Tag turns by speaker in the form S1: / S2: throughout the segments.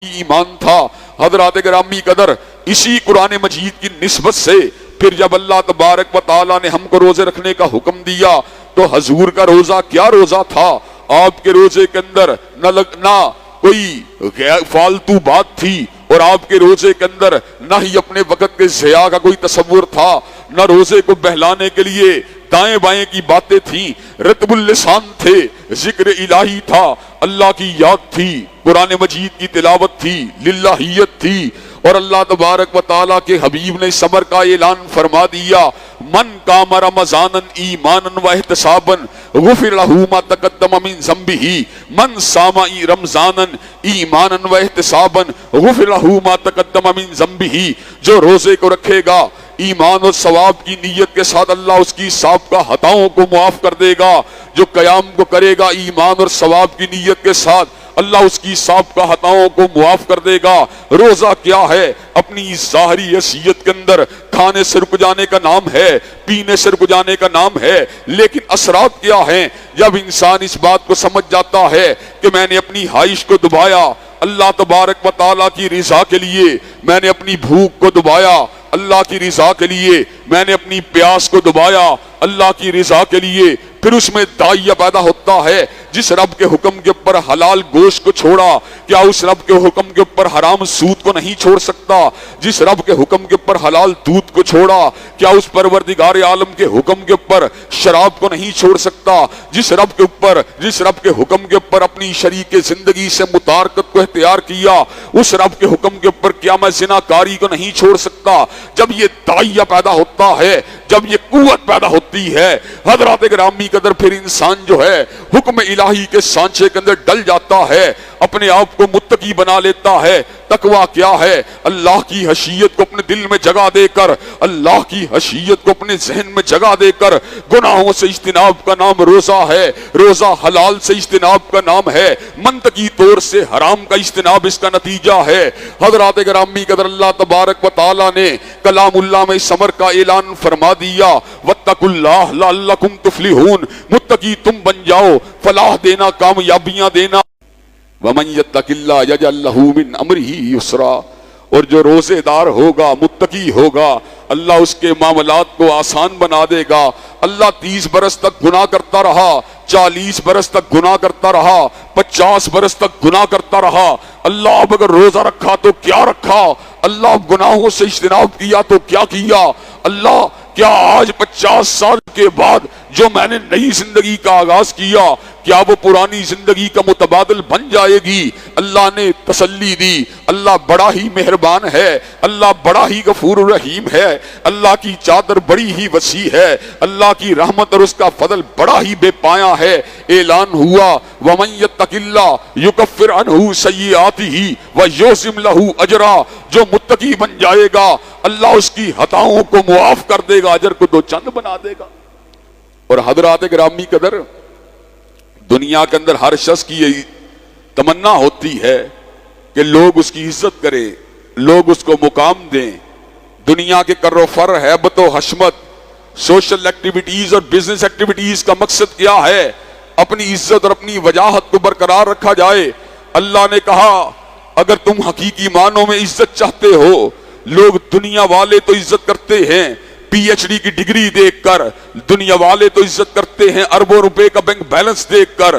S1: ایمان تھا۔ حضرات گرامی قدر، اسی قرآن مجید کی نسبت سے پھر جب اللہ تبارک و تعالیٰ نے ہم کو روزے رکھنے کا حکم دیا تو حضور کا روزہ کیا روزہ تھا؟ آپ کے روزے کے اندر نہ کوئی فالتو بات تھی، اور آپ کے روزے کے اندر نہ ہی اپنے وقت کے ضیاع کا کوئی تصور تھا، نہ روزے کو بہلانے کے لیے دائیں بائیں کی باتیں تھیں، رتب اللسان تھے، ذکر الہی تھا، اللہ کی یاد تھی، قرآن مجید کی تلاوت تھی، للہیت تھی۔ اور اللہ تبارک و تعالیٰ کے حبیب نے صبر کا اعلان فرما دیا، من قام رمضانا ایمانا واحتسابا غفر له ما تقدم من ذنبه، من صام رمضانا ایمانا واحتسابا غفر له ما تقدم من ذنبه۔ جو روزے کو رکھے گا ایمان اور ثواب کی نیت کے ساتھ، اللہ اس کی سابقہ خطاؤں کو معاف کر دے گا۔ جو قیام کو کرے گا ایمان اور ثواب کی نیت کے ساتھ، اللہ اس کی سابقہ خطاؤں کو معاف کر دے گا۔ روزہ کیا ہے؟ اپنی ظاہری حیثیت کے اندر کھانے سے رک جانے کا نام ہے، پینے سے رک جانے کا نام ہے، لیکن اثرات کیا ہیں؟ جب انسان اس بات کو سمجھ جاتا ہے کہ میں نے اپنی خواہش کو دبایا اللہ تبارک و تعالیٰ کی رضا کے لیے، میں نے اپنی بھوک کو دبایا اللہ کی رضا کے لیے، میں نے اپنی پیاس کو دبایا اللہ کی رضا کے لیے، پھر اس میں داعیہ پیدا ہوتا ہے۔ جس رب کے حکم کے اوپر حلال گوشت کو چھوڑا، کیا اس رب کے حکم کے اوپر حرام سود کو نہیں چھوڑ سکتا؟ جس رب کے حکم کے اوپر حلال دودھ کو چھوڑا، کیا اس پروردگار عالم کے حکم کے اوپر شراب کو نہیں چھوڑ سکتا؟ جس رب کے حکم کے اوپر اپنی شریک زندگی سے متارکت کو اختیار کیا، اس رب کے حکم کے اوپر کیا میں زنا کاری کو نہیں چھوڑ سکتا؟ جب یہ داعیہ پیدا ہوتا ہے، جب یہ قوت پیدا ہوتی ہے، حضرات گرامی قدر، پھر انسان جو ہے حکم الہی کے سانچے کے اندر ڈل جاتا ہے، اپنے آپ کو متقی بنا لیتا ہے۔ تقویٰ کیا ہے؟ اللہ کی خشیت کو اپنے دل میں جگہ دے کر، اللہ کی خشیت کو اپنے ذہن میں جگہ دے کر گناہوں سے اجتناب کا نام روزہ ہے۔ روزہ حلال سے اجتناب کا نام ہے، منطقی طور سے حرام کا اجتناب اس کا نتیجہ ہے۔ حضرات گرامی قدر، اللہ تبارک و تعالیٰ نے کلام اللہ میں اس امر کا اعلان فرما دیا، واتقوا اللہ لعلکم تفلحون، متقی تم بن جاؤ، فلاح دینا، کامیابیاں دینا۔ وَمَن يَتَّقِ اللَّهَ يَجْعَل لَّهُ مِنْ أَمْرِهِ يُسْرًا، اور جو روزے دار ہوگا، متقی ہوگا، اللہ اس کے معاملات کو آسان بنا دے گا۔ اللہ 30 برس تک گناہ کرتا رہا، 40 برس تک گناہ کرتا رہا، 50 برس تک گناہ کرتا رہا، اللہ اب اگر روزہ رکھا تو کیا رکھا؟ اللہ اب گناہوں سے اجتناب کیا تو کیا کیا؟ اللہ کیا آج 50 سال کے بعد جو میں نے نئی زندگی کا آغاز کیا، کیا وہ پرانی زندگی کا متبادل بن جائے گی؟ اللہ نے تسلی دی۔ اللہ بڑا ہی مہربان ہے، اللہ بڑا ہی غفور الرحیم ہے، اللہ کی چادر بڑی ہی وسیع ہے، اللہ کی رحمت اور اس کا فضل بڑا ہی بے پایا ہے۔ اعلان ہوا، وَمَن يَتَّقِ اللَّهَ يُكَفِّرْ عَنْهُ سَيِّئَاتِهِ وَيُعْظِمْ لَهُ أَجْرًا، جو متقی بن جائے گا اللہ اس کی خطاؤں کو معاف کر دے گا، اجر کو 2 چند بنا دے گا۔ اور حضرات گرامی قدر، دنیا کے اندر ہر شخص کی یہی تمنا ہوتی ہے کہ لوگ اس کی عزت کریں، لوگ اس کو مقام دیں۔ دنیا کے کر و فر، ہیبت و حشمت، سوشل ایکٹیویٹیز اور بزنس ایکٹیویٹیز کا مقصد کیا ہے؟ اپنی عزت اور اپنی وجاہت کو برقرار رکھا جائے۔ اللہ نے کہا اگر تم حقیقی معنوں میں عزت چاہتے ہو، لوگ دنیا والے تو عزت کرتے ہیں پی ایچ ڈی کی ڈگری دیکھ کر، دنیا والے تو عزت کرتے ہیں اربوں روپے کا بینک بیلنس دیکھ کر،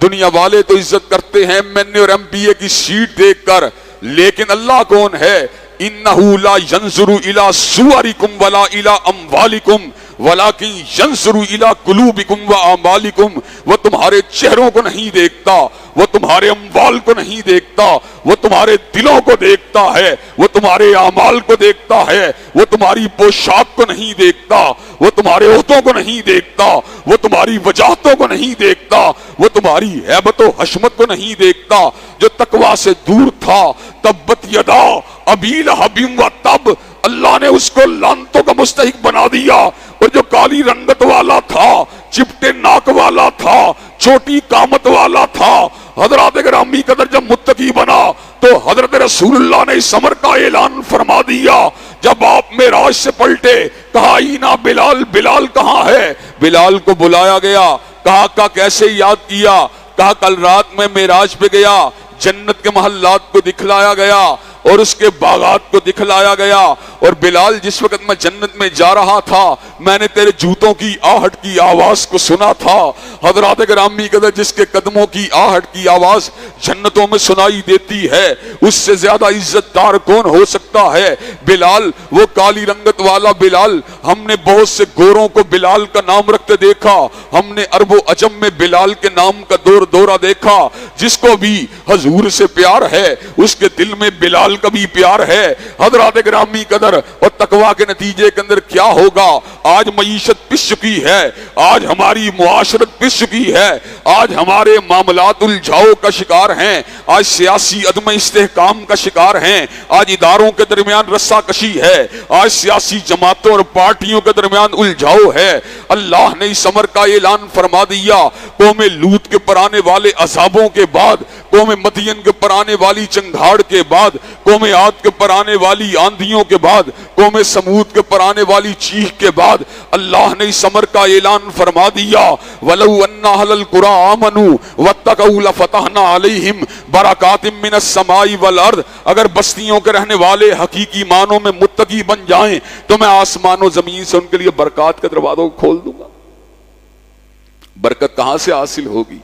S1: دنیا والے تو عزت کرتے ہیں ایم اور ایم کی سیٹ دیکھ کر، لیکن اللہ کون ہے؟ اِنَّهُ لَا يَنظُرُ إِلَىٰ صُوَرِكُمْ وَلَا إِلَىٰ أَمْوَالِكُمْ وَلَٰكِن يَنظُرُ إِلَىٰ قُلُوبِكُمْ وَأَعْمَالِكُمْ۔ وہ تمہارے چہروں کو نہیں دیکھتا، وہ تمہارے اموال کو نہیں دیکھتا، وہ تمہارے دلوں کو دیکھتا ہے، وہ تمہارے اعمال کو دیکھتا ہے، وہ تمہاری پوشاک کو نہیں دیکھتا، وہ تمہارے عہدوں کو نہیں دیکھتا، وہ تمہاری وجاہتوں کو نہیں دیکھتا، وہ تمہاری ہیبت و حشمت کو نہیں دیکھتا۔ جو تقویٰ سے دور تھا، تبت یدا ابی لہب وتب، اللہ نے اس کو لعنتوں کا مستحق بنا دیا۔ اور جو کالی رنگت والا تھا، چپٹے ناک والا تھا، چھوٹی قامت والا تھا، حضرات گرامی قدر جب متقی بنا تو حضرت رسول اللہ نے اس امر کا اعلان فرما دیا۔ جب آپ معراج سے پلٹے، کہا اینا بلال، بلال کہاں ہے؟ بلال کو بلایا گیا، کہا کیسے یاد کیا؟ کہا کل رات میں معراج پہ گیا، جنت کے محلات کو دکھلایا گیا اور اس کے باغات کو دکھلایا گیا. اور بلال جس وقت میں جنت میں جا رہا تھا میں نے تیرے جوتوں کی آہٹ کی آواز کو سنا تھا. حضرات گرامی قدر جس کے قدموں کی آہٹ کی آواز جنتوں میں سنائی دیتی ہے اس سے زیادہ عزت دار کون ہو سکتا ہے؟ بلال، وہ کالی رنگت والا بلال. ہم نے بہت سے گوروں کو بلال کا نام رکھتے دیکھا، ہم نے عرب و عجم میں بلال کے نام کا دورہ دیکھا. جس کو بھی حضور سے پیار ہے اس کے دل میں بلال کا بھی پیار ہے. حضرات گرامی قدر اور تقویٰ کے نتیجے کے اندر کیا ہوگا؟ آج معیشت پس چکی ہے، آج ہماری معاشرت پس چکی ہے، آج ہمارے معاملات الجھاؤ کا شکار ہیں، آج سیاسی عدم استحکام کا شکار ہیں، آج اداروں کے درمیان رسا کشی ہے، آج سیاسی جماعتوں اور پارٹیوں کے درمیان الجھاؤ ہے. اللہ نے اس امر کا اعلان فرما دیا. قوم لوط کے پر آنے والے عذابوں کے بعد، قوم مدین کے پر آنے والی چنگھاڑ کے بعد، قوم عاد کے پر آنے والی آندھیوں کے بعد، قوم سمود کے پر آنے والی چیخ کے بعد اللہ نے اس امر کا اعلان فرما دیا. وَلَوْ أَنَّ أَهْلَ الْقُرَىٰ آمَنُوا وَاتَّقَوْا لَفَتَحْنَا عَلَيْهِمْ بَرَكَاتٍ مِّنَ السَّمَاءِ وَالْأَرْضِ. اگر بستیوں کے رہنے والے حقیقی معنوں میں متقی بن جائیں تو میں آسمان و زمین سے ان کے لیے برکات کے دروازوں کو کھول دوں گا. برکت کہاں سے حاصل ہوگی؟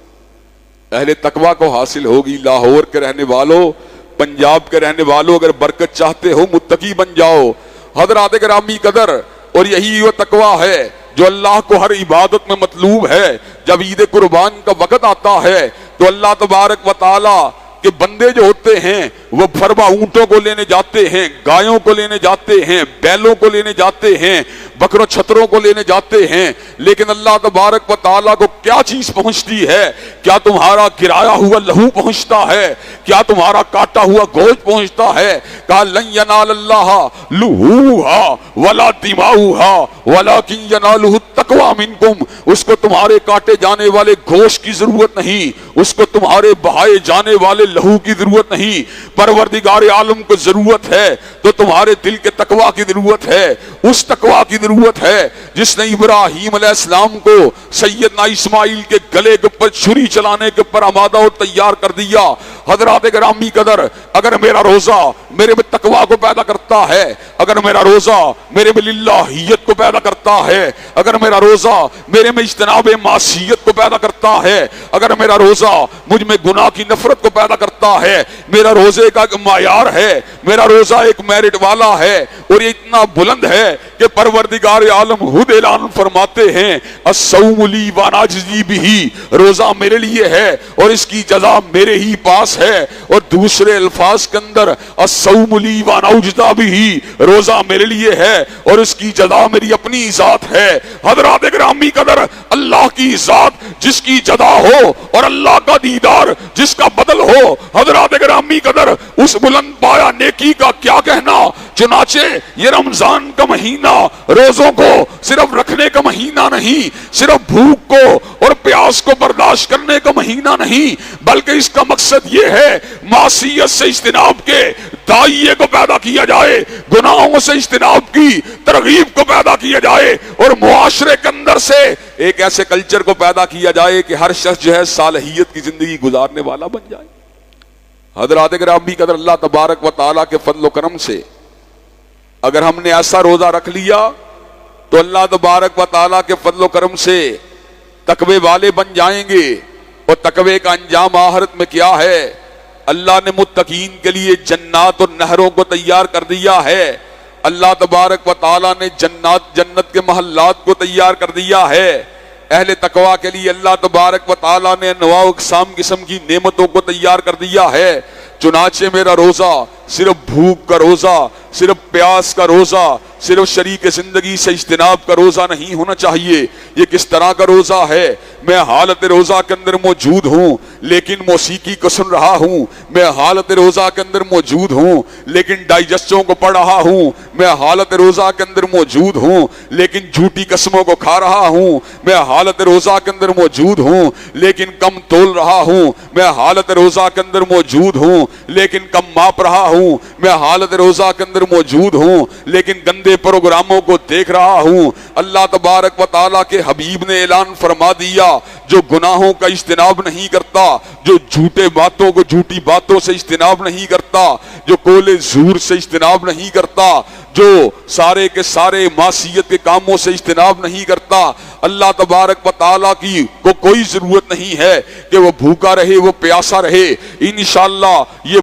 S1: اہل تقویٰ کو حاصل ہوگی. لاہور کے رہنے والوں، پنجاب کے رہنے والوں، اگر برکت چاہتے ہو متقی بن جاؤ. حضرات گرامی قدر، اور یہی وہ تقویٰ ہے جو اللہ کو ہر عبادت میں مطلوب ہے. جب عید قربان کا وقت آتا ہے تو اللہ تبارک و تعالی کہ بندے جو ہوتے ہیں وہ فرما اونٹوں کو لینے جاتے ہیں، گایوں کو لینے جاتے ہیں، بیلوں کو لینے جاتے ہیں، بکروں چھتروں کو لینے جاتے ہیں. لیکن اللہ تبارک و تعالیٰ کو کیا چیز پہنچتی ہے؟ کیا تمہارا گرایا ہوا لہو پہنچتا ہے؟ کیا تمہارا کاٹا ہوا گوشت پہنچتا ہے؟ کہا لن ینال اللہ لحوہا ولا دماؤہا ولکن ینالہ التقوی منکم. اس کو تمہارے کاٹے جانے والے گوشت کی ضرورت نہیں، اس کو تمہارے بہائے جانے والے لہو کی ضرورت نہیں. پروردگار عالم کو ضرورت ہے تو تمہارے دل کے تقویٰ کی ضرورت ہے. اس تقویٰ کی ضرورت ہے جس نے ابراہیم علیہ السلام کو سیدنا اسماعیل کے گلے کے اوپر چھری چلانے کے اوپر آمادہ اور تیار کر دیا. حضرات گرامی قدر، اگر میرا روزہ میرے میں تقویٰ کو پیدا کرتا ہے، اگر میرا روزہ میرے میں للہیت کو پیدا کرتا ہے، اگر میرا روزہ میرے میں اجتناب معصیت کو پیدا کرتا ہے، اگر میرا روزہ مجھ میں گناہ کی نفرت کو پیدا کرتا ہے، میرا روزے کا ایک معیار ہے، میرا روزہ ایک میرٹ والا ہے اور یہ اتنا بلند ہے کہ پروردگار عالم خود اعلان فرماتے ہیں الصوم لی وانا اجزی بہ، روزہ میرے لیے ہے اور اس کی جزا میرے ہی پاس ہے. اور دوسرے الفاظ کے اندر الصوم لی وانا اجزی بہ، روزہ میرے لیے ہے اور اس کی جزا میری اپنی ذات ہے. حضرات گرامی قدر، اللہ کی ذات جس کی جزا ہو اور اللہ کا دیدار جس کا بدل ہو، حضرات گرامی قدر، اس بلند پایا نیکی کا کیا کہنا. چنانچہ یہ رمضان کا مہینہ روزوں کو صرف رکھنے کا مہینہ نہیں، صرف بھوک کو اور پیاس کو برداشت کرنے کا مہینہ نہیں، بلکہ اس کا مقصد یہ ہے معصیت سے اجتناب کے داعیے کو پیدا کیا جائے، گناہوں سے اجتناب کی ترغیب کو پیدا کیا جائے اور معاشرے کے اندر سے ایک ایسے کلچر کو پیدا کیا جائے کہ ہر شخص جو ہے صالحیت کی زندگی گزارنے والا بن جائے. حضرات گرامی قدر، اللہ تبارک و تعالیٰ کے فضل و کرم سے اگر ہم نے ایسا روزہ رکھ لیا تو اللہ تبارک و تعالیٰ کے فضل و کرم سے تقوی والے بن جائیں گے. اور تقوی کا انجام آخرت میں کیا ہے؟ اللہ نے متقین کے لیے جنات اور نہروں کو تیار کر دیا ہے. اللہ تبارک و تعالیٰ نے جنت کے محلات کو تیار کر دیا ہے. اہل تقویٰ کے لیے اللہ تبارک و تعالیٰ نے انواع و اقسام قسم کی نعمتوں کو تیار کر دیا ہے. چنانچہ میرا روزہ صرف بھوک کا روزہ، صرف پیاس کا روزہ، صرف شریک زندگی سے اجتناب کا روزہ نہیں ہونا چاہیے. یہ کس طرح کا روزہ ہے؟ میں حالت روزہ کے اندر موجود ہوں لیکن موسیقی کو سن رہا ہوں. میں حالت روزہ کے اندر موجود ہوں لیکن ڈائجسٹوں کو پڑھ رہا ہوں. میں حالت روزہ کے اندر موجود ہوں لیکن جھوٹی قسموں کو کھا رہا ہوں. میں حالت روزہ کے اندر موجود ہوں لیکن کم تول رہا ہوں. میں حالت روزہ کے اندر موجود ہوں لیکن کم ماپ رہا ہوں. میں حالت روزہ کے اندر موجود ہوں لیکن گندے پروگراموں کو دیکھ رہا ہوں. اللہ تبارک و تعالیٰ کے حبیب نے اعلان فرما دیا جو گناہوں کا اجتناب نہیں کرتا، جو جھوٹے باتوں کو جھوٹی باتوں سے اجتناب نہیں کرتا، جو قول زور سے اجتناب نہیں کرتا، جو سارے کے سارے معصیت کے کاموں سے اجتناب نہیں کرتا، اللہ تبارک و تعالیٰ کی کو کوئی ضرورت نہیں ہے کہ وہ بھوکا رہے، وہ پیاسا رہے۔ انشاءاللہ یہ